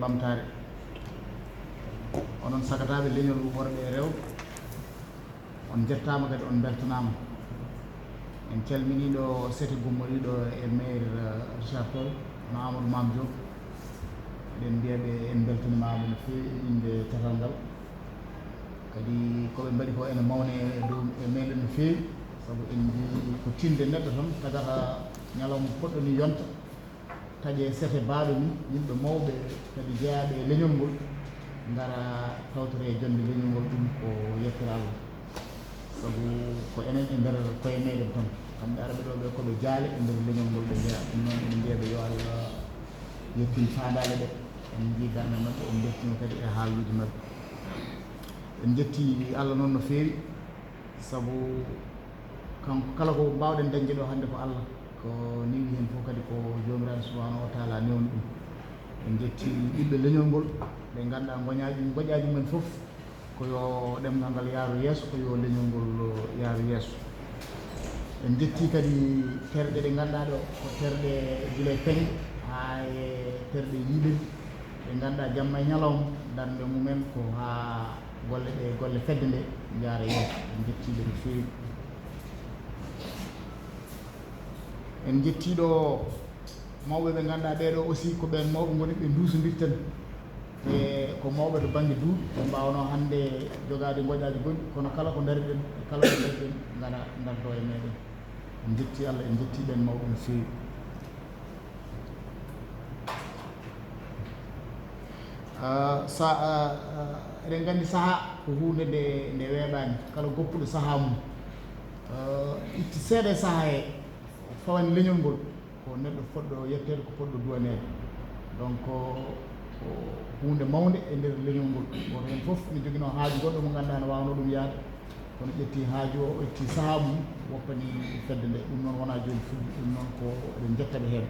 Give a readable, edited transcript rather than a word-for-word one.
ɓamtare onon sagataɓe leñol worɓe e rewɓe on jettama kadi on beltanama en calminiɗo sete gummoriɗo e maire Richard Toll no Amadou Mame Diop eɗen mbiyaɓe en beltanimama no fewi inde tatal ngal kadi koɓe mbaɗi ko ene mawne dow e meɗen no fewi saabu en jii ko tinde neɗɗo tan tagata ñalawma poɗɗo ni yonta taƴe sete baaɗo ni yimɓe mawɓe kadi jeeyaɓe e leñol ngol gara tawtore e jonde leñol ngol ɗum ko yettira Allah sabu ko enen e nder koye meɗen tan kamɓe araɓe ɗo ɓe koɓe jaale e nder leñol ngol ɓe jeeya ɗum noon eɗen mbiyaɓe yo Allah yettin fandale ɗe en jii darde mabɓe en jettino kadi e haaluji mabɓe en jetti Allah noon no fewi sabu kanko kala ko mbawɗen dañde ɗo hannde ko Allah ko niwi hen fof kadi ko jomiraɗo subahanahu wa taala newni ɗum en jetti ɓiɓɓe leñol ngol ɓe ganduɗa goƴaji men foof ko yo ɗemgal ngal yaaru yeeso ko yo leñol ngol yaaru yeeso en jetti kadi terɗe ɗe ganduɗa ɗo ko terɗe guila e peŋe ha e terɗe yiiɗiri ɓe ganduɗa jamma e ñalawma darde mumen ko ha golle fedde nde jaara yeeso en jettiɓe no fewi en jettiɗo mawɓe ɓe ganduɗa ɓeɗo aussi ko ɓen mawɓe goni ɓe duusodirten e ko mawɓe to banggue duuɓi ɓe mbawno hande jogade goƴaji goɗɗi kono kala ko daariɗen kala ko daariɗen gara darto e meɗen en jetti Allah en jetti ɓen mawɓe no fewi eɗen gandi saaha ko hunde nde weeɓani kala goppuɗo saaha mum itti seeɗa e saaha he fawani leñol ngol ko neɗɗo poɗɗo yettede ko poɗɗo duwanede donc ko hunde mawde e nder leñol ngol woto hen foof ne joguino haaju goɗɗo mo ganduɗa ne wawno ɗum yaade kono ƴetti haaju o ƴetti saaha mum woppani fedde nde ɗum noon wona joni fuɗɗi ɗum noon ko eɗen jettaɓe hen